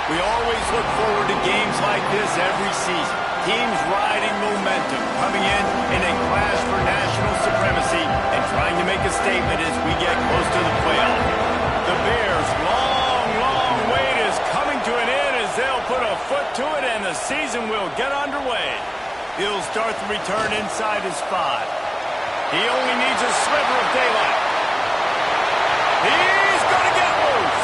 We always look forward to games like this every season. Teams riding momentum, coming in a clash for national supremacy and trying to make a statement as we get close to the playoff. The Bears' long wait is coming to an end as they'll put a foot to it and the season will get underway. He'll start the return inside his 5. He only needs a sliver of daylight. He's going to get loose.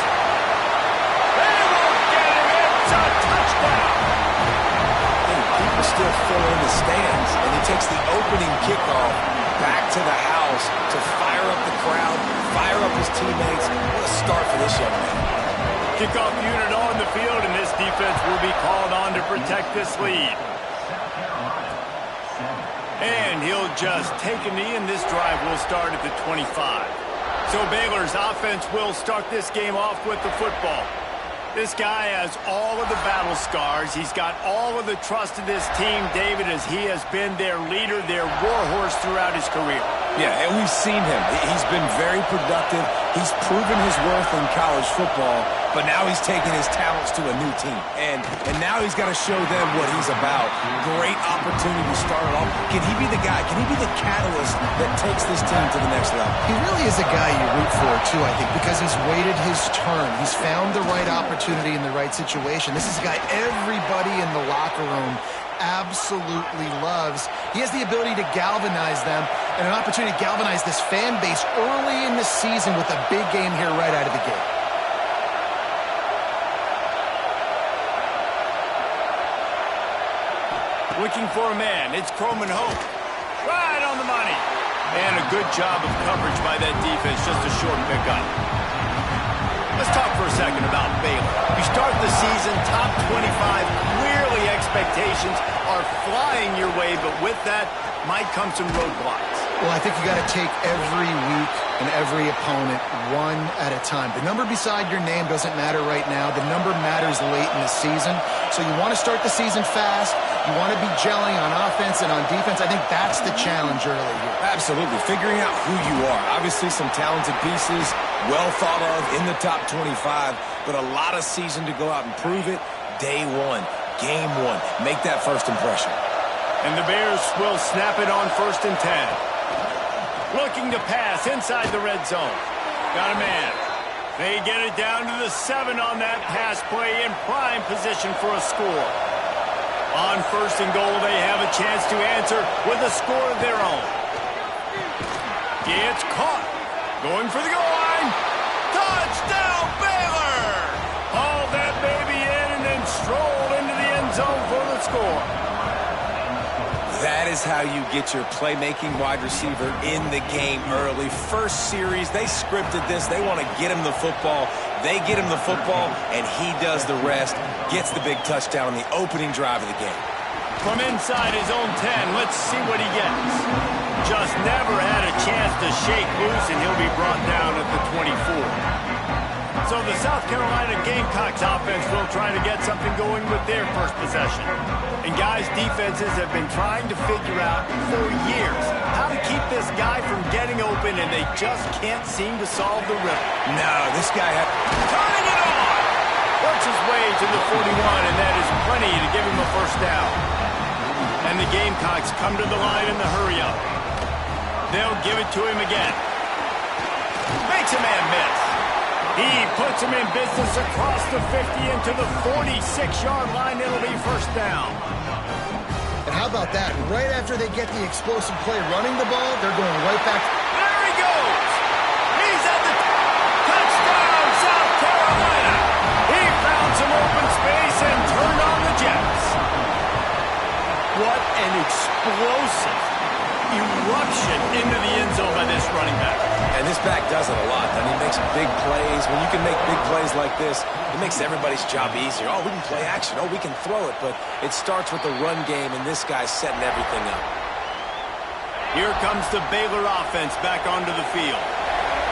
They won't get him. It's a touchdown. People still fill in the stands, and he takes the opening kickoff back to the house to fire up the crowd, fire up his teammates. What a start for this young man. Kickoff unit on the field, and this defense will be called on to protect this lead. And he'll just take a knee, and this drive will start at the 25. So Baylor's offense will start this game off with the football. This guy has all of the battle scars. He's got all of the trust of this team, David, as he has been their leader, their warhorse throughout his career. Yeah, and we've seen him. He's been very productive. He's proven his worth in college football, but now he's taking his talents to a new team. And now he's got to show them what he's about. Great opportunity to start it off. Can he be the guy? Can he be the catalyst that takes this team to the next level? He really is a guy you root for, too, I think, because he's waited his turn. He's found the right opportunity in the right situation. This is a guy everybody in the locker room absolutely loves. He has the ability to galvanize them and an opportunity to galvanize this fan base early in the season with a big game here right out of the gate. Looking for a man. It's Croman Hope. Right on the money. And a good job of coverage by that defense. Just a short pickup. Let's talk for a second about Baylor. You start the season top 25. Clearly expectations are flying your way, but with that might come some roadblocks. Well, I think you got to take every week and every opponent one at a time. The number beside your name doesn't matter right now. The number matters late in the season. So you want to start the season fast. You want to be gelling on offense and on defense. I think that's the challenge early here. Absolutely. Figuring out who you are. Obviously some talented pieces, well thought of in the top 25, but a lot of season to go out and prove it. Day one, game one. Make that first impression. And the Bears will snap it on 1st and 10. Looking to pass inside the red zone. Got a man. They get it down to the 7 on that pass play in prime position for a score. On 1st and goal, they have a chance to answer with a score of their own. Gets caught. Going for the goal line. Touchdown, Baylor! Haul that baby in and then stroll into the end zone for the score. That is how you get your playmaking wide receiver in the game early. First series, they scripted this. They want to get him the football. They get him the football, and he does the rest. Gets the big touchdown on the opening drive of the game. From inside his own 10, let's see what he gets. Just never had a chance to shake loose, and he'll be brought down at the 24. So the South Carolina Gamecocks offense will try to get something going with their first possession. And guys, defenses have been trying to figure out for years how to keep this guy from getting open, and they just can't seem to solve the riddle. No, this guy had... Turning it on! Works his way to the 41, and that is plenty to give him a first down. And the Gamecocks come to the line in the hurry-up. They'll give it to him again. Makes a man miss. He puts him in business across the 50 into the 46-yard line. It'll be first down. And how about that? Right after they get the explosive play running the ball, they're going right back. There he goes. He's at the touchdown, South Carolina. He found some open space and turned on the Jets. What an explosive eruption into the end zone by this running back. And this back does it a lot. I mean, he makes big plays. When you can make big plays like this, it makes everybody's job easier. Oh, we can play action. Oh, we can throw it. But it starts with the run game, and this guy's setting everything up. Here comes the Baylor offense back onto the field.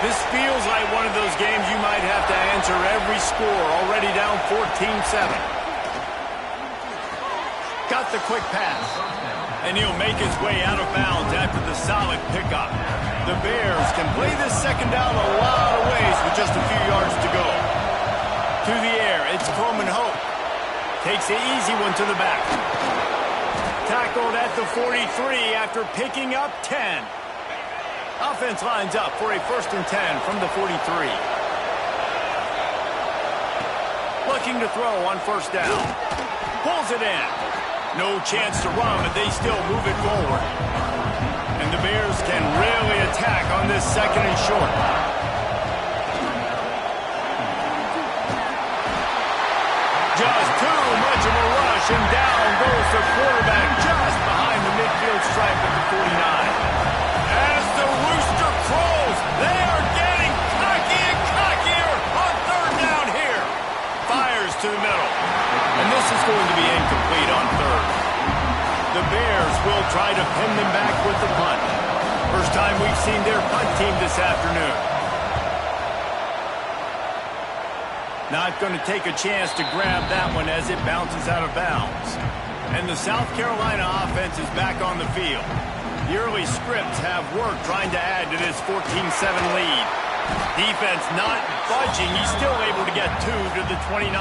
This feels like one of those games you might have to answer every score, already down 14-7. Got the quick pass. And he'll make his way out of bounds after the solid pickup. The Bears can play this second down a lot of ways with just a few yards to go. To to the air. It's Coleman Hope. Takes the easy one to the back. Tackled at the 43 after picking up 10. Offense lines up for a 1st and 10 from the 43. Looking to throw on 1st down. Pulls it in. No chance to run, but they still move it forward. And the Bears can really attack on this 2nd and short. Just too much of a rush, and down goes the quarterback just behind the midfield stripe at the 49. As the rooster crows, they are getting cocky and cockier on 3rd down here. Fires to the middle. And this is going to be incomplete on 3rd. The Bears will try to pin them back with the punt. First time we've seen their punt team this afternoon. Not going to take a chance to grab that one as it bounces out of bounds. And the South Carolina offense is back on the field. The early scripts have worked trying to add to this 14-7 lead. Defense not budging. He's still able to get 2 to the 29.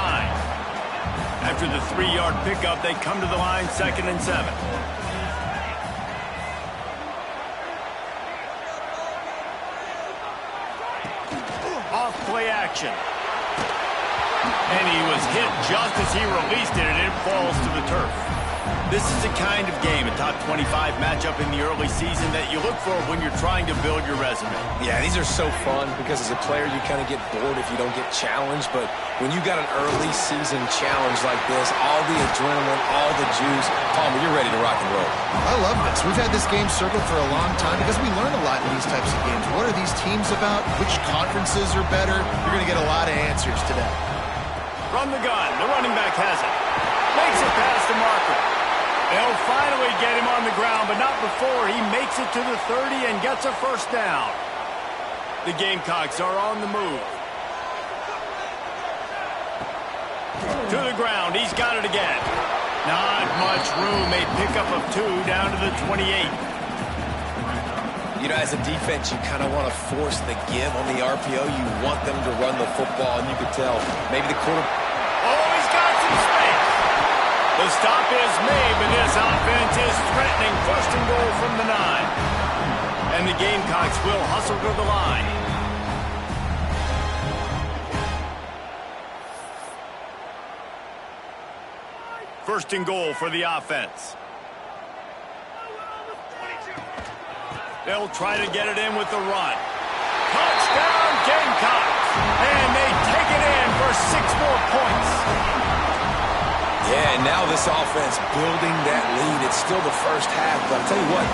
After the 3-yard pickup, they come to the line 2nd and 7. Off play action. And he was hit just as he released it, and it falls to the turf. This is the kind of game, a top 25 matchup in the early season, that you look for when you're trying to build your resume. Yeah, these are so fun because as a player, you kind of get bored if you don't get challenged. But when you got an early season challenge like this, all the adrenaline, all the juice, Palmer, you're ready to rock and roll. I love this. We've had this game circled for a long time because we learn a lot in these types of games. What are these teams about? Which conferences are better? You're going to get a lot of answers today. From the gun, the running back has it. Makes it past the marker. They'll finally get him on the ground, but not before he makes it to the 30 and gets a 1st down. The Gamecocks are on the move. To the ground, he's got it again. Not much room, a pickup of 2 down to the 28. You know, as a defense, you kind of want to force the give on the RPO. You want them to run the football, and you could tell maybe the quarter. Oh, he's got some space. The stop is made, but this offense is threatening 1st and goal from the 9. And the Gamecocks will hustle to the line. First and goal for the offense. They'll try to get it in with the run. Touchdown, Gamecocks! And they take it in for 6 more points. Yeah, and now this offense building that lead. It's still the first half, but I'll tell you what,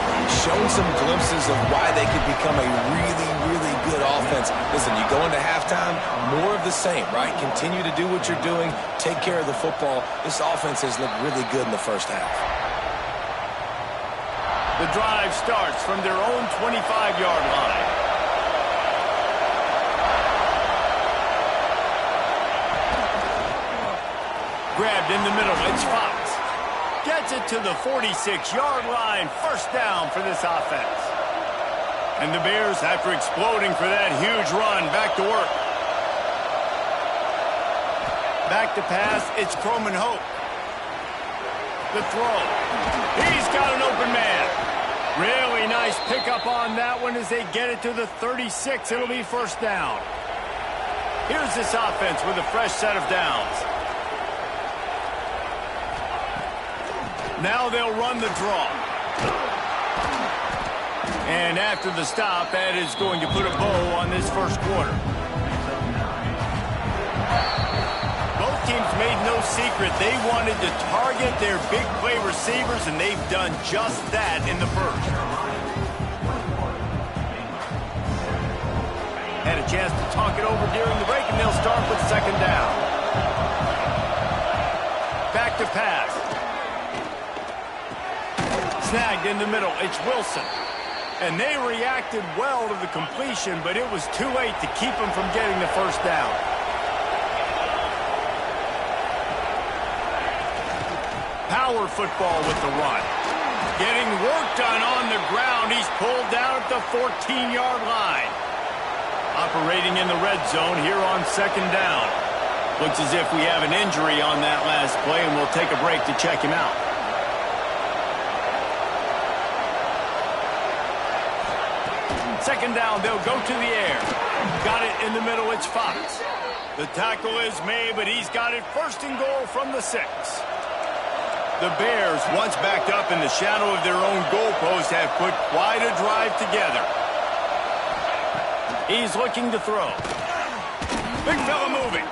showing some glimpses of why they could become a really, really good offense. Listen, you go into halftime, more of the same, right? Continue to do what you're doing, take care of the football. This offense has looked really good in the first half. The drive starts from their own 25-yard line. Grabbed in the middle, it's Fox. Gets it to the 46-yard line. 1st down for this offense. And the Bears, after exploding for that huge run, back to work. Back to pass, it's Coleman Hope. The throw. He's got an open man. Really nice pickup on that one as they get it to the 36. It'll be 1st down. Here's this offense with a fresh set of downs. Now they'll run the draw. And after the stop, that is going to put a bow on this 1st quarter. Both teams made no secret they wanted to target their big play receivers, and they've done just that in the 1st. Had a chance to talk it over during the break, and they'll start with 2nd down. Back to pass. Snagged in the middle. It's Wilson. And they reacted well to the completion, but it was too late to keep them from getting the 1st down. Power football with the run. Getting work done on the ground. He's pulled down at the 14-yard line. Operating in the red zone here on 2nd down. Looks as if we have an injury on that last play, and we'll take a break to check him out. Second down, they'll go to the air. Got it in the middle, it's Fox. The tackle is made, but he's got it first and goal from the 6. The Bears, once backed up in the shadow of their own goalpost, have put quite a drive together. He's looking to throw. Big fella moving.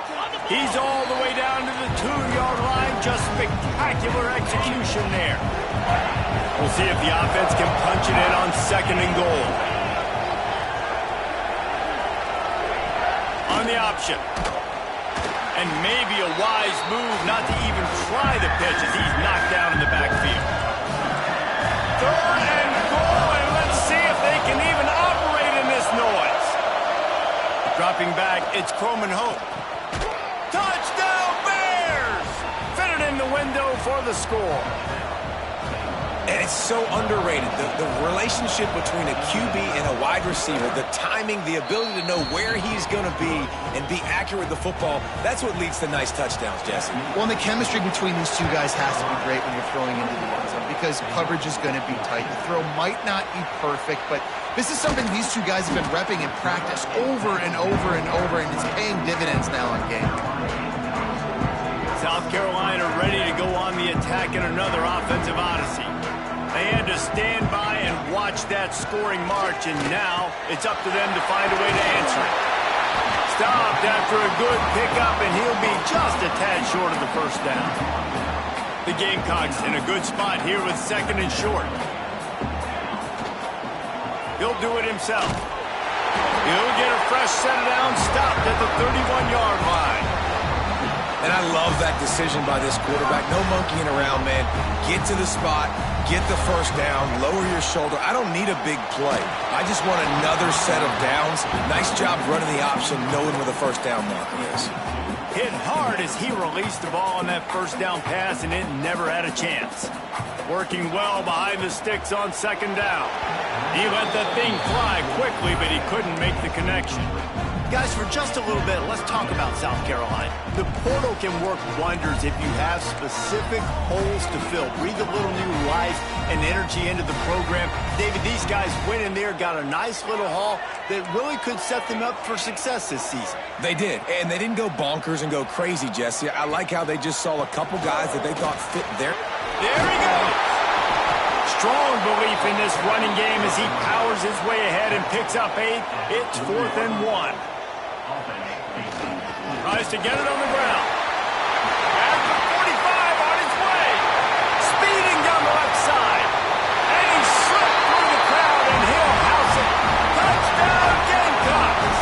He's all the way down to the 2-yard line. Just spectacular execution there. We'll see if the offense can punch it in on second and goal. On the option. And maybe a wise move not to even try the pitch as he's knocked down in the backfield. Third and goal, and let's see if they can even operate in this noise. Dropping back, it's Croman Hope. Touchdown Bears! Fitted in the window for the score. And it's so underrated. The relationship between a QB and a wide receiver, the timing, the ability to know where he's going to be and be accurate with the football, that's what leads to nice touchdowns, Jesse. Well, and the chemistry between these two guys has to be great when you're throwing into the end zone because coverage is going to be tight. The throw might not be perfect, but this is something these two guys have been repping in practice over and over and over, and it's paying dividends now on game. South Carolina ready to go on the attack in another offensive odyssey. They had to stand by and watch that scoring march, and now it's up to them to find a way to answer it. Stopped after a good pickup, and he'll be just a tad short of the first down. The Gamecocks in a good spot here with second and short. He'll do it himself. He'll get a fresh set down, stopped at the 31-yard line. And I love that decision by this quarterback. No monkeying around, man. Get to the spot, get the first down, lower your shoulder. I don't need a big play. I just want another set of downs. Nice job running the option, knowing where the first down marker is. Hit hard as he released the ball on that first down pass, and it never had a chance. Working well behind the sticks on second down. He let that thing fly quickly, but he couldn't make the connection. Guys, for just a little bit, let's talk about South Carolina. The portal can work wonders if you have specific holes to fill. Breathe a little new life and energy into the program. David, these guys went in there, got a nice little haul that really could set them up for success this season. They did, and they didn't go bonkers and go crazy, Jesse. I like how they just saw a couple guys that they thought fit there. There he goes. Strong belief in this running game as he powers his way ahead and picks up 8. It's 4th and 1. Tries to get it on the ground. After 45 on his way. Speeding down the left side. And he slipped through the crowd, and he'll house it. Touchdown Gamecocks.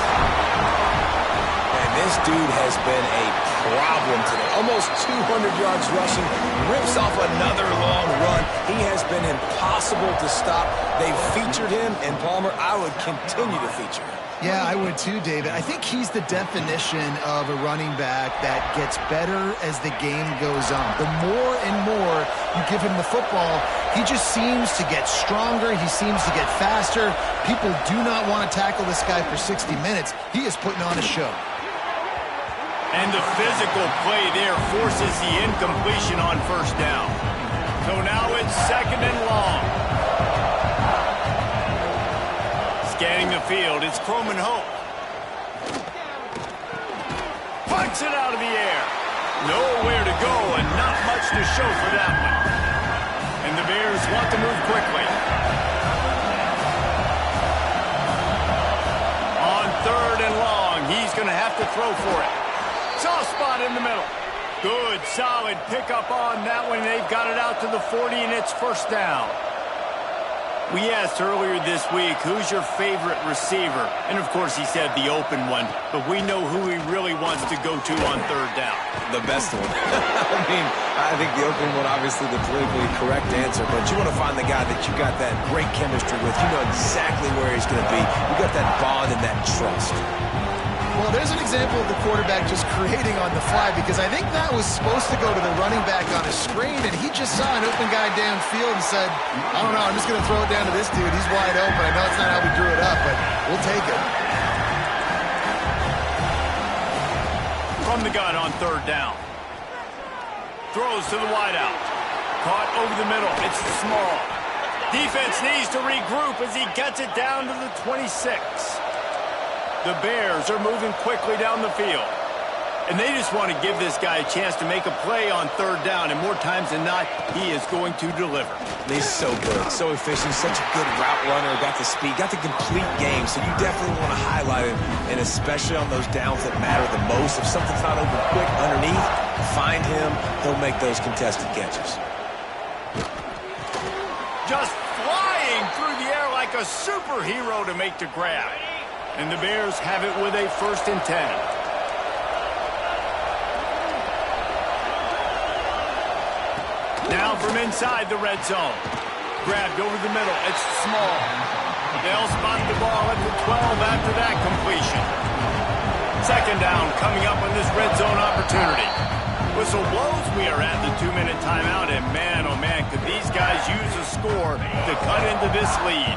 And this dude has been a problem today. Almost 200 yards rushing. Rips off another long run. He has been impossible to stop. They've featured him, and Palmer, I would continue to feature him. Yeah, I would too, David. I think he's the definition of a running back that gets better as the game goes on. The more and more you give him the football, he just seems to get stronger. He seems to get faster. People do not want to tackle this guy for 60 minutes. He is putting on a show. And the physical play there forces the incompletion on first down. So now it's second and long. Scanning the field, it's Croman Hope. Punts it out of the air. Nowhere to go and not much to show for that one. And the Bears want to move quickly. On third and long, he's going to have to throw for it. Soft spot in the middle. Good, solid pickup on that one. They've got it out to the 40, and it's first down. We asked earlier this week, who's your favorite receiver? And, of course, he said the open one. But we know who he really wants to go to on third down. The best one. I mean, I think the open one, obviously the politically correct answer. But you want to find the guy that you got that great chemistry with. You know exactly where he's going to be. You got that bond and that trust. Well, there's an example of the quarterback just creating on the fly, because I think that was supposed to go to the running back on a screen, and he just saw an open guy downfield and said, I don't know, I'm just going to throw it down to this dude. He's wide open. I know it's not how we drew it up, but we'll take it. From the gun on third down. Throws to the wideout. Caught over the middle. It's small. Defense needs to regroup as he gets it down to the 26. The Bears are moving quickly down the field. And they just want to give this guy a chance to make a play on third down. And more times than not, he is going to deliver. He's so good, so efficient, such a good route runner, got the speed, got the complete game. So you definitely want to highlight him, and especially on those downs that matter the most. If something's not open quick underneath, find him. He'll make those contested catches. Just flying through the air like a superhero to make the grab. And the Bears have it with a 1st and 10. Now from inside the red zone. Grabbed over the middle. It's small. They'll spot the ball at the 12 after that completion. 2nd down coming up on this red zone opportunity. Whistle blows. We are at the 2-minute timeout. And man, oh man, could these guys use a score to cut into this lead.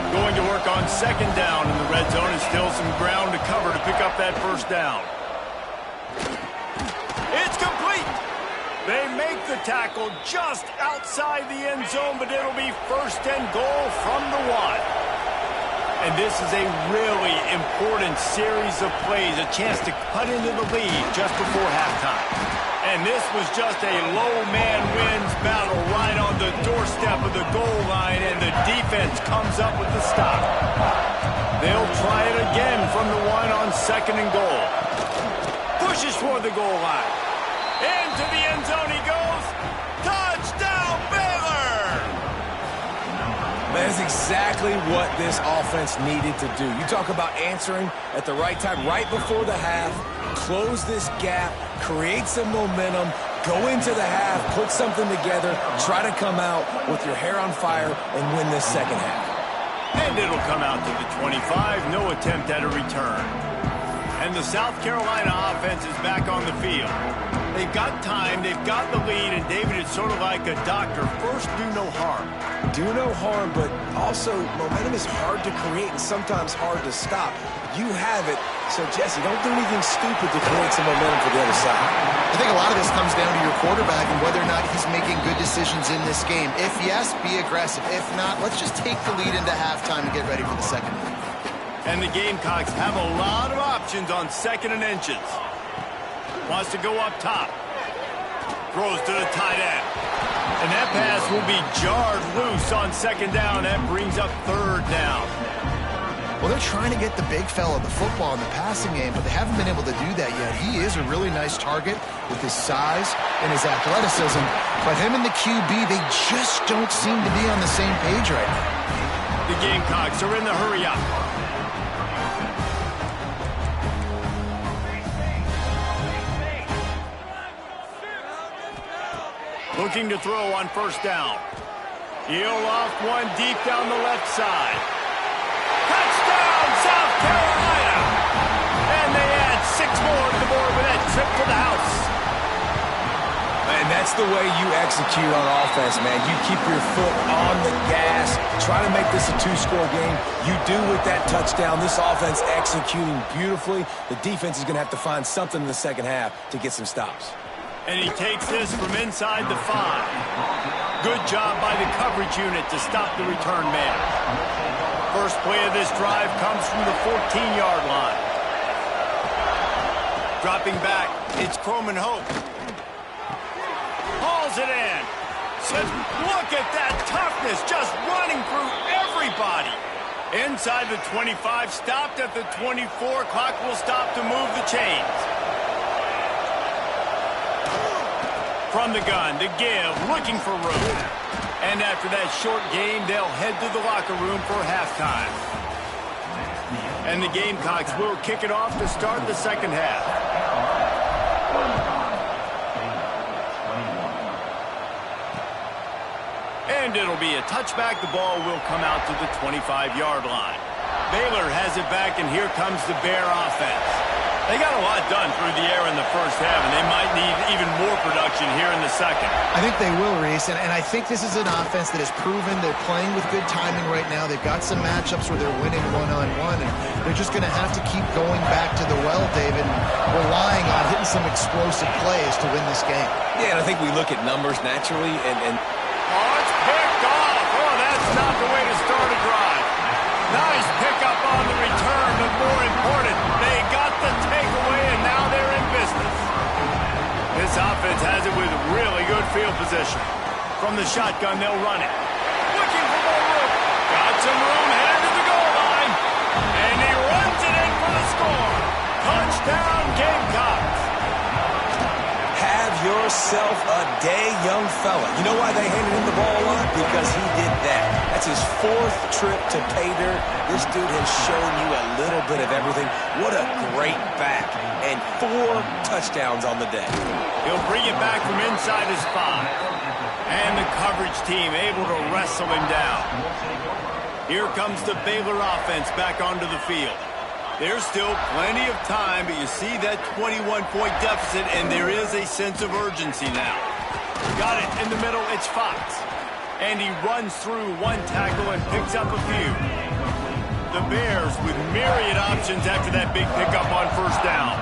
Going to work on 2nd down in the red zone, and still some ground to cover to pick up that 1st down. It's complete. They make the tackle just outside the end zone, but it'll be 1st and goal from the 1. And this is a really important series of plays, a chance to cut into the lead just before halftime. And this was just a low man wins battle right on the doorstep of the goal line, and the defense comes up with the stop. They'll try it again from the 1 on 2nd and goal. Pushes for the goal line. Into the end zone he goes. Touchdown, Baylor! That's exactly what this offense needed to do. You talk about answering at the right time, right before the half, close this gap, create some momentum, go into the half, put something together, try to come out with your hair on fire and win this 2nd half. And it'll come out to the 25, no attempt at a return. And the South Carolina offense is back on the field. They've got time, they've got the lead, and David, it's sort of like a doctor. First, do no harm. Do no harm, but also momentum is hard to create and sometimes hard to stop. You have it, so Jesse, don't do anything stupid to create some momentum for the other side. I think a lot of this comes down to your quarterback and whether or not he's making good decisions in this game. If yes, be aggressive. If not, let's just take the lead into halftime and get ready for the 2nd half. And the Gamecocks have a lot of options on 2nd and inches. Wants to go up top. Throws to the tight end. And that pass will be jarred loose on 2nd down. That brings up 3rd down. Well, they're trying to get the big fella the football in the passing game, but they haven't been able to do that yet. He is a really nice target with his size and his athleticism, but him and the QB, they just don't seem to be on the same page right now. The Gamecocks are in the hurry up. Looking to throw on 1st down. He'll off one deep down the left side. Touchdown, South Carolina! And they add 6 more to the board with that trip to the house. And that's the way you execute on offense, man. You keep your foot on the gas, try to make this a 2-score game. You do with that touchdown. This offense executing beautifully. The defense is going to have to find something in the 2nd half to get some stops. And he takes this from inside the 5. Good job by the coverage unit to stop the return man. First play of this drive comes from the 14-yard line. Dropping back, it's Croman Hope. Hauls it in. Says, look at that toughness, just running through everybody. Inside the 25, stopped at the 24. Clock will stop to move the chains. From the gun, to give, looking for room. And after that short game, they'll head to the locker room for halftime. And the Gamecocks will kick it off to start the 2nd half. And it'll be a touchback. The ball will come out to the 25-yard line. Baylor has it back, and here comes the Bear offense. They got a lot done through the air in the first half, and they might need even more production here in the second. I think they will, Reese, and I think this is an offense that has proven they're playing with good timing right now. They've got some matchups where they're winning one-on-one, and they're just going to have to keep going back to the well, David, and relying on hitting some explosive plays to win this game. Yeah, and I think we look at numbers naturally, and Oh, it's picked off. Oh, that's not the way to start a drive. Nice pickup on the return, but more important, they got the takeaway, and now they're in business. This offense has it with really good field position. From the shotgun, they'll run it. Looking for more room. Got some room, headed to the goal line. And he runs it in for the score. Touchdown, Gamecocks. have yourself a day, young fella. You know why they handed him the ball a lot? Because he did that. That's his 4th trip to pay dirt. This dude has shown you a little bit of everything. What a great back. And 4 touchdowns on the day. He'll bring it back from inside his 5. And the coverage team able to wrestle him down. Here comes the Baylor offense back onto the field. There's still plenty of time, but you see that 21-point deficit, and there is a sense of urgency now. Got it in the middle, it's Fox. And he runs through 1 tackle and picks up a few. The Bears with myriad options after that big pickup on first down.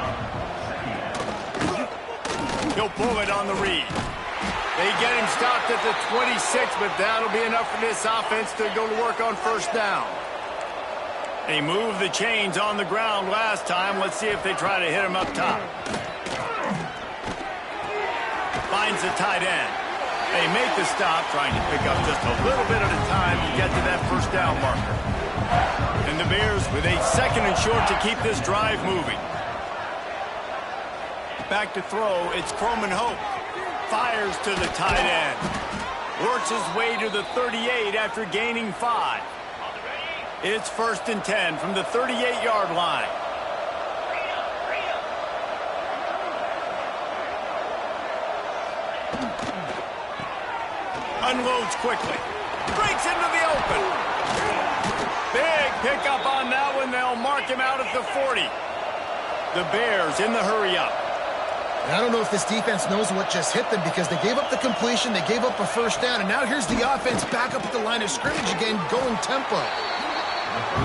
He'll pull it on the read. They get him stopped at the 26, but that'll be enough for this offense to go to work on first down. They moved the chains on the ground last time. Let's see if they try to hit him up top. Finds the tight end. They make the stop, trying to pick up just a little bit at a time to get to that first down marker. And the Bears with a 2nd and short to keep this drive moving. Back to throw, it's Croman Hope. Fires to the tight end. Works his way to the 38 after gaining 5. It's 1st and 10 from the 38-yard line. Unloads quickly. Breaks into the open. Big pickup on that one. They'll mark him out at the 40. The Bears in the hurry-up. And I don't know if this defense knows what just hit them because they gave up the completion, they gave up a first down, and now here's the offense back up at the line of scrimmage again, going tempo.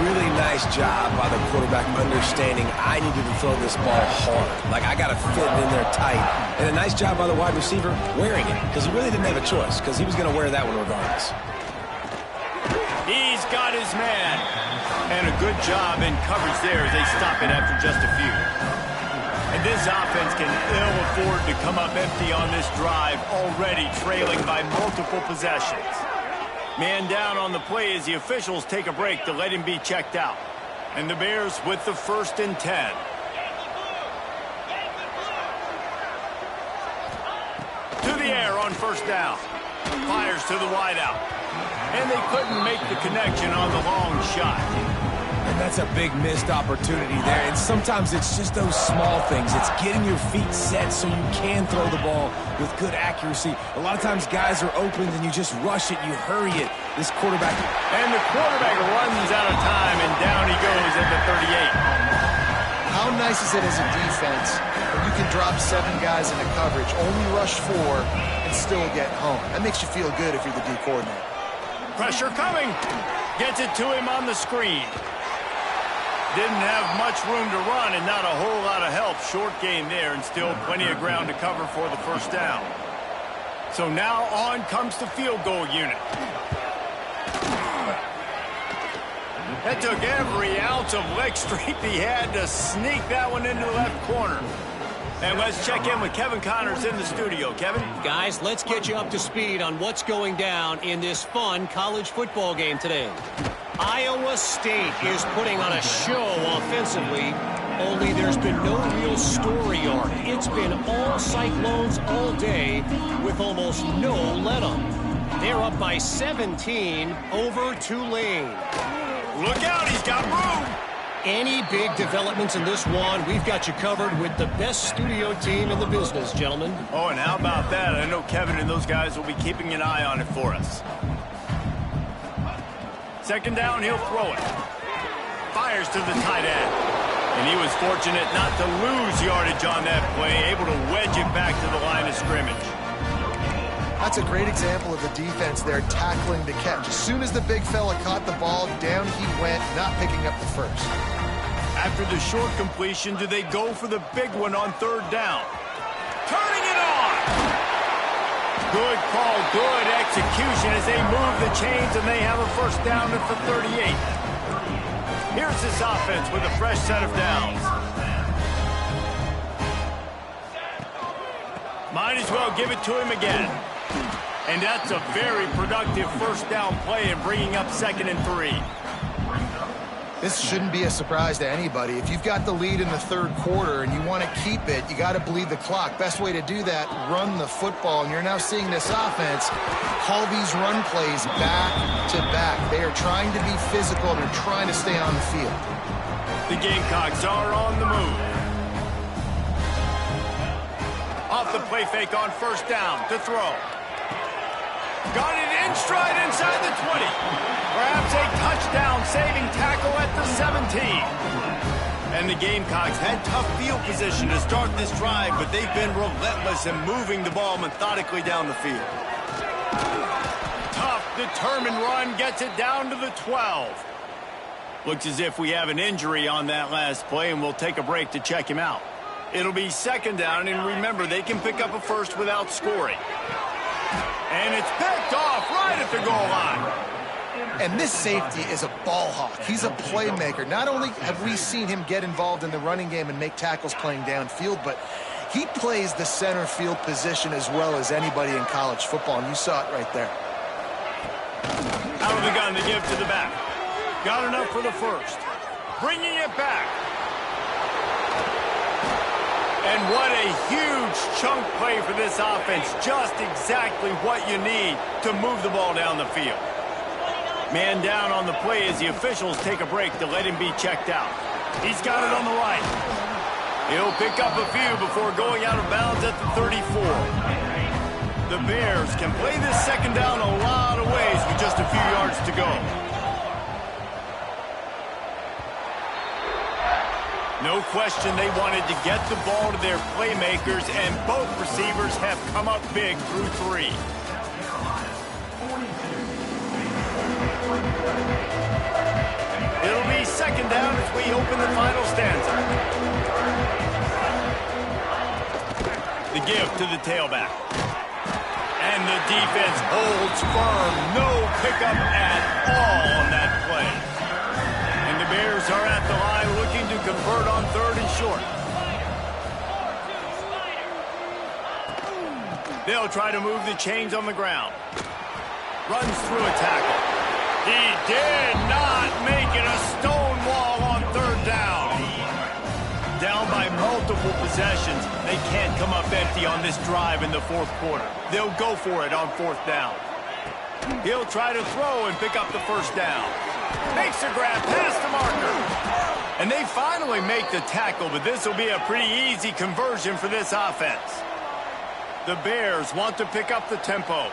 Really nice job by the quarterback understanding I needed to throw this ball hard. Like, I got to fit it in there tight. And a nice job by the wide receiver wearing it because he really didn't have a choice because he was going to wear that one regardless. He's got his man. And a good job in coverage there as they stop it after just a few. And this offense can ill afford to come up empty on this drive, already trailing by multiple possessions. Man down on the play as the officials take a break to let him be checked out. And the Bears with the 1st and 10. To the air on first down. Fires to the wideout. And they couldn't make the connection on the long shot. And that's a big missed opportunity there. And sometimes it's just those small things. It's getting your feet set so you can throw the ball with good accuracy. A lot of times guys are open and you just rush it, you hurry it. This quarterback. And the quarterback runs out of time, and down he goes at the 38. How nice is it as a defense when you can drop 7 guys into coverage, only rush 4, and still get home? That makes you feel good if you're the D coordinator. Pressure coming. Gets it to him on the screen. Didn't have much room to run and not a whole lot of help. Short game there and still plenty of ground to cover for the first down. So now on comes the field goal unit. That took every ounce of leg strength he had to sneak that one into the left corner. And let's check in with Kevin Connors in the studio. Kevin? Guys, let's get you up to speed on what's going down in this fun college football game today. Iowa State is putting on a show offensively, only there's been no real story arc. It's been all Cyclones all day with almost no let-up. They're up by 17 over Tulane. Look out, he's got room. Any big developments in this one, we've got you covered with the best studio team in the business, gentlemen. Oh, and how about that? I know Kevin and those guys will be keeping an eye on it for us. 2nd down, he'll throw it. Fires to the tight end. And he was fortunate not to lose yardage on that play, able to wedge it back to the line of scrimmage. That's a great example of the defense there tackling the catch. As soon as the big fella caught the ball, down he went, not picking up the first. After the short completion, do they go for the big one on third down? Turning it on! Good call, good execution as they move the chains and they have a first down at the 38. Here's this offense with a fresh set of downs. Might as well give it to him again. And that's a very productive first down play in bringing up 2nd and 3. This shouldn't be a surprise to anybody. If you've got the lead in the third quarter and you want to keep it, you got to bleed the clock. Best way to do that, run the football. And you're now seeing this offense call these run plays back to back. They are trying to be physical and they're trying to stay on the field. The Gamecocks are on the move. Off the play fake on first down to throw. Got it in stride inside the 20. Perhaps a touchdown-saving tackle at the 17. And the Gamecocks had tough field position to start this drive, but they've been relentless in moving the ball methodically down the field. Tough, determined run gets it down to the 12. Looks as if we have an injury on that last play, and we'll take a break to check him out. It'll be 2nd down, and remember, they can pick up a first without scoring. And it's picked off right at the goal line. And this safety is a ball hawk. He's a playmaker. Not only have we seen him get involved in the running game and make tackles playing downfield, but he plays the center field position as well as anybody in college football, and you saw it right there. Out of the gun to give to the back. Got enough for the first. Bringing it back. And what a huge chunk play for this offense. Just exactly what you need to move the ball down the field. Man down on the play as the officials take a break to let him be checked out. He's got it on the right. He'll pick up a few before going out of bounds at the 34. The Bears can play this 2nd down a lot of ways with just a few yards to go. No question they wanted to get the ball to their playmakers, and both receivers have come up big through 3. It'll be 2nd down as we open the final stanza. The give to the tailback. And the defense holds firm. No pickup at all on that play. And the Bears are at the line looking to convert on 3rd and short. They'll try to move the chains on the ground. Runs through a tackle. He did not make it a stone wall on 3rd down. Down by multiple possessions. They can't come up empty on this drive in the 4th quarter. They'll go for it on 4th down. He'll try to throw and pick up the first down. Makes a grab past the marker. And they finally make the tackle, but this will be a pretty easy conversion for this offense. The Bears want to pick up the tempo.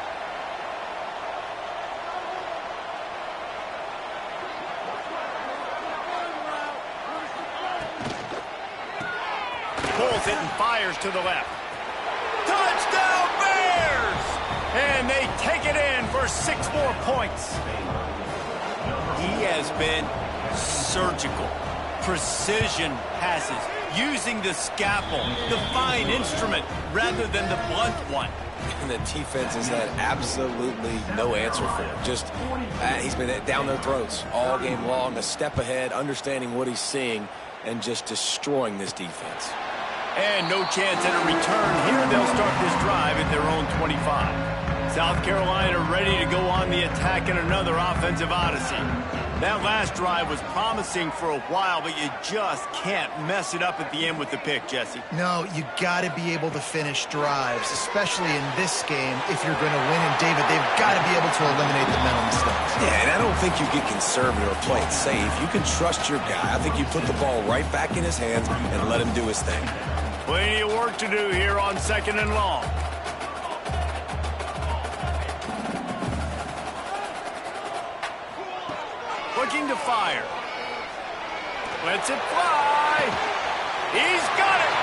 Pulls it and fires to the left. Touchdown Bears! And they take it in for 6 more points. He has been surgical. Precision passes. Using the scalpel, the fine instrument, rather than the blunt one. And the defense has had absolutely no answer for it. Just, he's been down their throats all game long, a step ahead, understanding what he's seeing, and just destroying this defense. And no chance at a return here. They'll start this drive at their own 25. South Carolina ready to go on the attack in another offensive odyssey. That last drive was promising for a while, but you just can't mess it up at the end with the pick, Jesse. No, you got to be able to finish drives, especially in this game if you're going to win. And, David, they've got to be able to eliminate the mental mistakes. Yeah, and I don't think you get conservative or play it safe. You can trust your guy. I think you put the ball right back in his hands and let him do his thing. Plenty of work to do here on 2nd and long. Looking to fire. Lets it fly. guy. He's got it.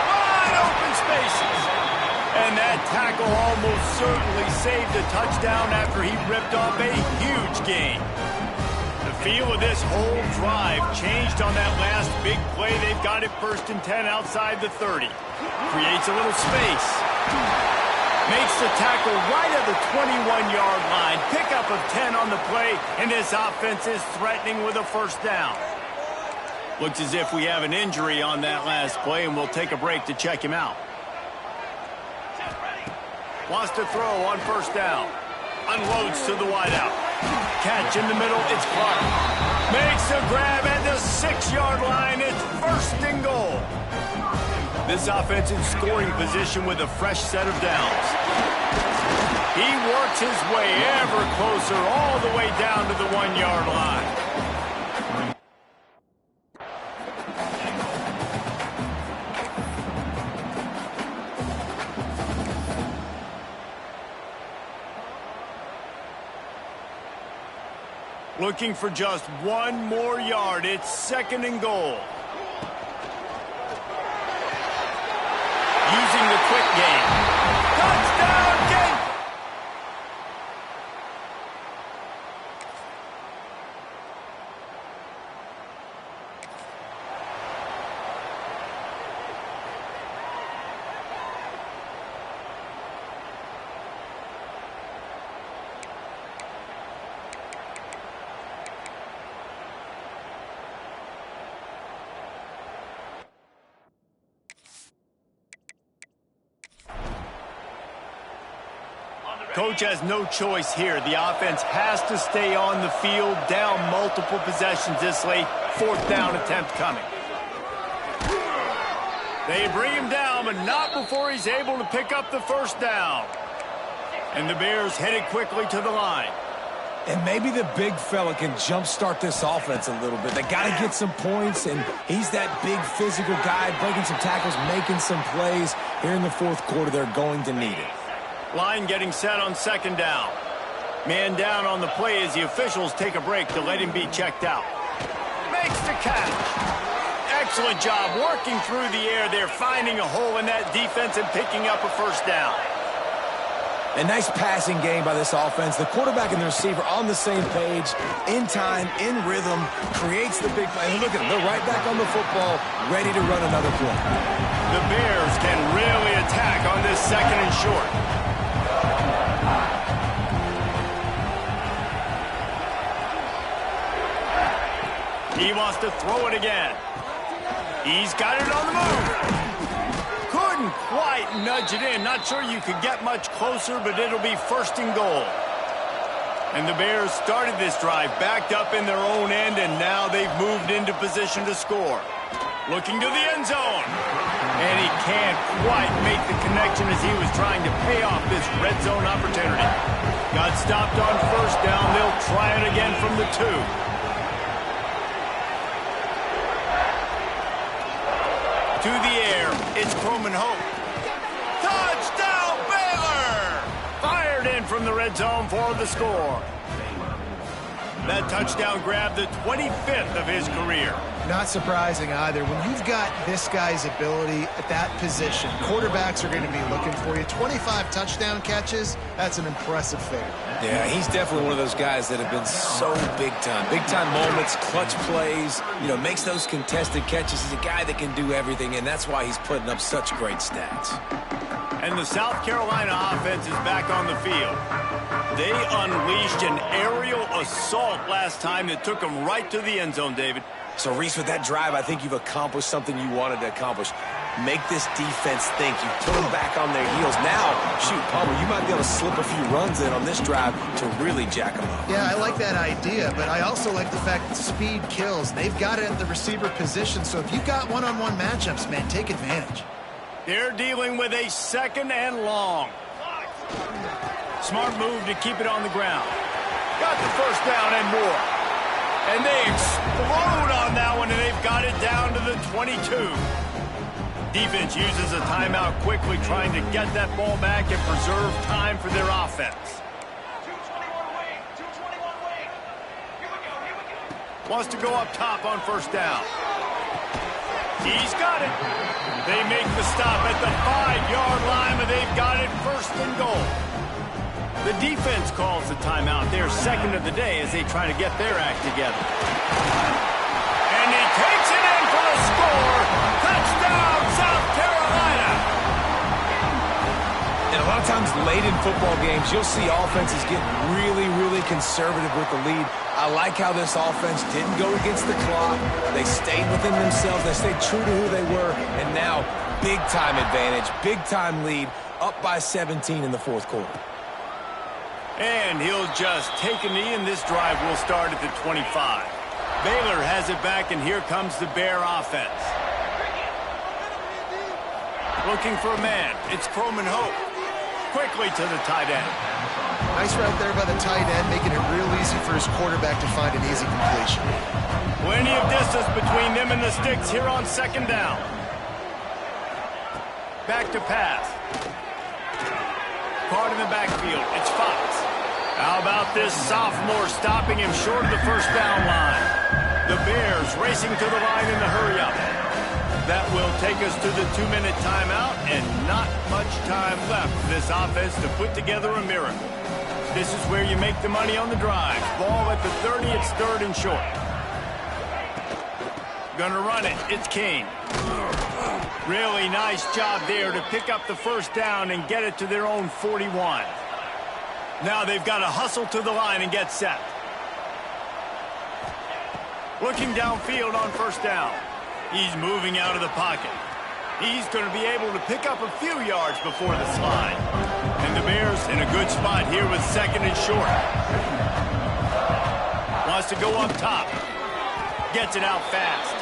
Wide open spaces. And that tackle almost certainly saved a touchdown after he ripped off a huge gain. The feel of this whole drive changed on that last big play. They've got it 1st and 10 outside the 30. Creates a little space. Makes the tackle right at the 21-yard line. Pickup of 10 on the play, and this offense is threatening with a 1st down. Looks as if we have an injury on that last play, and we'll take a break to check him out. Wants to throw on 1st down. Unloads to the wideout. Catch in the middle, it's Clark. Makes a grab at the 6-yard line. It's 1st and goal. This offense in scoring position with a fresh set of downs. He works his way ever closer all the way down to the 1-yard line. Looking for just 1 more yard. It's 2nd and goal. Using the quick game. Touchdown, game! Coach has no choice here. The offense has to stay on the field, down multiple possessions this late. 4th down attempt coming. They bring him down, but not before he's able to pick up the 1st down. And the Bears headed quickly to the line. And maybe the big fella can jumpstart this offense a little bit. They got to get some points, and he's that big physical guy, breaking some tackles, making some plays. Here in the 4th quarter, they're going to need it. Line getting set on 2nd down. Man down on the play as the officials take a break to let him be checked out. Makes the catch. Excellent job working through the air there, finding a hole in that defense and picking up a 1st down. A nice passing game by this offense. The quarterback and the receiver on the same page, in time, in rhythm, creates the big play. And look at them. They're right back on the football, ready to run another play. The Bears can really attack on this 2nd and short. He wants to throw it again. He's got it on the move. Couldn't quite nudge it in. Not sure you could get much closer, but it'll be 1st and goal. And the Bears started this drive backed up in their own end, and now they've moved into position to score. Looking to the end zone. And he can't quite make the connection as he was trying to pay off this red zone opportunity. Got stopped on 1st down. They'll try it again from the 2. To the air, it's Croman Hope. Touchdown, Baylor! Fired in from the red zone for the score. That touchdown grabbed the 25th of his career. Not surprising either. When you've got this guy's ability at that position, quarterbacks are going to be looking for you. 25 touchdown catches, that's an impressive figure. Yeah, he's definitely one of those guys that have been so big time. Big time moments, clutch plays, makes those contested catches. He's a guy that can do everything, and that's why he's putting up such great stats. And the South Carolina offense is back on the field. They unleashed an aerial assault last time that took them right to the end zone, David. So, Reese, with that drive, I think you've accomplished something you wanted to accomplish. Make this defense think. You put them back on their heels. Now, shoot, Palmer, you might be able to slip a few runs in on this drive to really jack them up. Yeah, I like that idea, but I also like the fact that speed kills. They've got it at the receiver position, so if you've got one-on-one matchups, man, take advantage. They're dealing with a 2nd and long. Smart move to keep it on the ground. Got the 1st down and more. And they explode on that one, and they've got it down to the 22. Defense uses a timeout quickly, trying to get that ball back and preserve time for their offense. Wants to go up top on 1st down. He's got it. They make the stop at the 5-yard line, but they've got it first and goal. The defense calls the timeout. They're second of the day as they try to get their act together. And he takes it in for the score. Touchdown, South Carolina. And a lot of times late in football games, you'll see offenses get really, really conservative with the lead. I like how this offense didn't go against the clock. They stayed within themselves. They stayed true to who they were. And now, big-time advantage, big-time lead, up by 17 in the fourth quarter. And he'll just take a knee, and this drive will start at the 25. Baylor has it back, and here comes the Bear offense. Looking for a man. It's Croman Hope. Quickly to the tight end. Nice route there by the tight end, making it real easy for his quarterback to find an easy completion. Plenty of distance between them and the sticks here on second down. Back to pass. Caught in the backfield. It's Fox. How about this sophomore stopping him short of the first down line? The Bears racing to the line in the hurry-up. That will take us to the 2-minute timeout, and not much time left for this offense to put together a miracle. This is where you make the money on the drive. Ball at the 30, it's third and short. Gonna run it, it's King. Really nice job there to pick up the first down and get it to their own 41. Now they've got to hustle to the line and get set. Looking downfield on first down. He's moving out of the pocket. He's going to be able to pick up a few yards before the slide. And the Bears in a good spot here with second and short. Wants to go up top. Gets it out fast.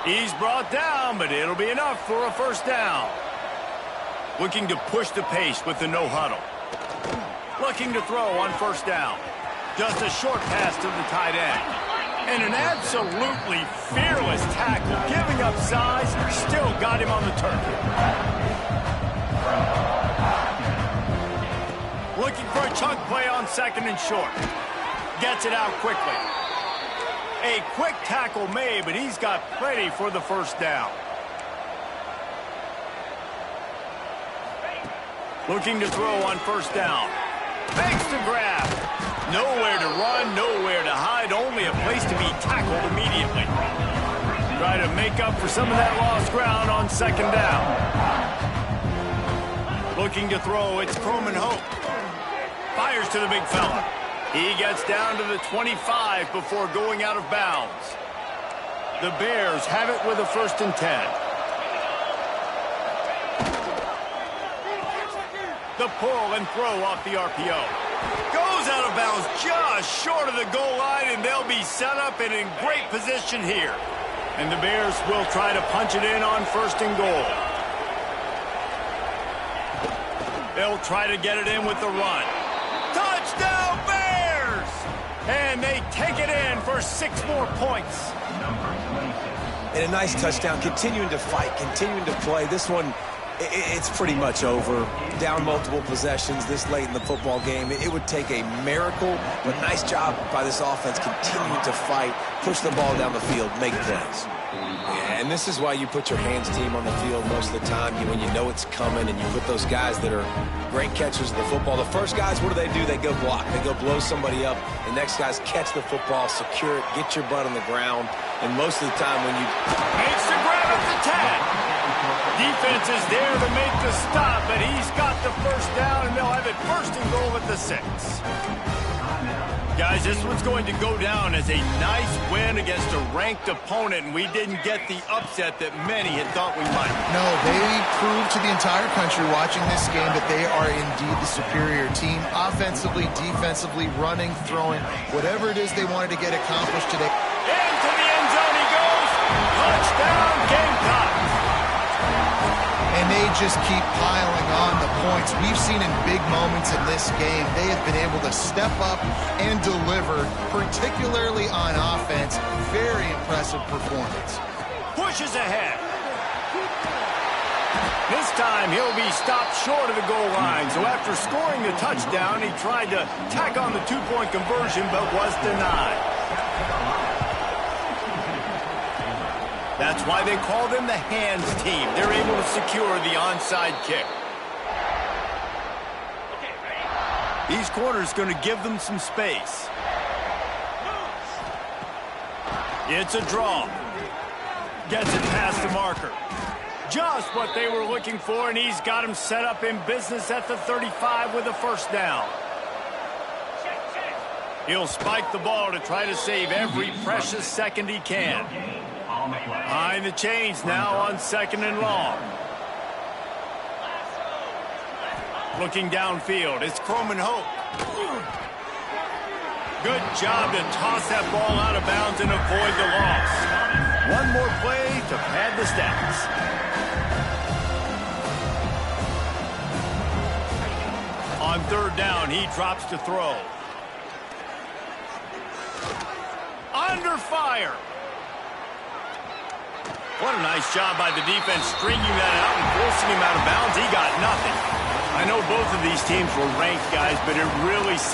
He's brought down, but it'll be enough for a first down. Looking to push the pace with the no huddle. Looking to throw on first down. Just a short pass to the tight end. And an absolutely fearless tackle, giving up size, still got him on the turf. Looking for a chunk play on second and short. Gets it out quickly. A quick tackle made, but he's got plenty for the first down. Looking to throw on first down. Makes the grab. Nowhere to run, nowhere to hide, only a place to be tackled immediately. Try to make up for some of that lost ground on second down. Looking to throw, it's Croman Hope. Fires to the big fella. He gets down to the 25 before going out of bounds. The Bears have it with a 1st and 10. The pull and throw off the RPO. Goes out of bounds just short of the goal line, and they'll be set up and in great position here. And the Bears will try to punch it in on 1st and goal. They'll try to get it in with the run. Touchdown, Bears! And they take it in for 6 more points. And a nice touchdown, continuing to fight, continuing to play. This one, it's pretty much over. Down multiple possessions this late in the football game. It would take a miracle, but nice job by this offense continuing to fight, push the ball down the field, make plays. Yeah, and this is why you put your hands team on the field most of the time when you know it's coming, and you put those guys that are great catchers of the football. The first guys, what do? They go block. They go blow somebody up. The next guys catch the football, secure it, get your butt on the ground. And most of the time when you... Makes the grab at the 10. Defense is there to make the stop, but he's got the first down, and they'll have it 1st and goal at the 6. Guys, this one's going to go down as a nice win against a ranked opponent, and we didn't get the upset that many had thought we might. No, they proved to the entire country watching this game that they are indeed the superior team. Offensively, defensively, running, throwing, whatever it is they wanted to get accomplished today. Into the end zone he goes. Touchdown, Gamecocks. And they just keep piling on the points. We've seen in big moments in this game, they have been able to step up and deliver, particularly on offense. Very impressive performance. Pushes ahead. This time he'll be stopped short of the goal line. So after scoring the touchdown, he tried to tack on the 2-point conversion, but was denied. That's why they call them the hands team. They're able to secure the onside kick. These corners going to give them some space. It's a draw. Gets it past the marker. Just what they were looking for, and he's got him set up in business at the 35 with a first down. He'll spike the ball to try to save every precious second he can. Behind the chains now on 2nd and long. Looking downfield, it's Croman Hope. Good job to toss that ball out of bounds and avoid the loss. One more play to pad the stats. On 3rd down, he drops to throw. Under fire. What a nice job by the defense stringing that out and forcing him out of bounds. He got nothing. I know both of these teams were ranked, guys, but it really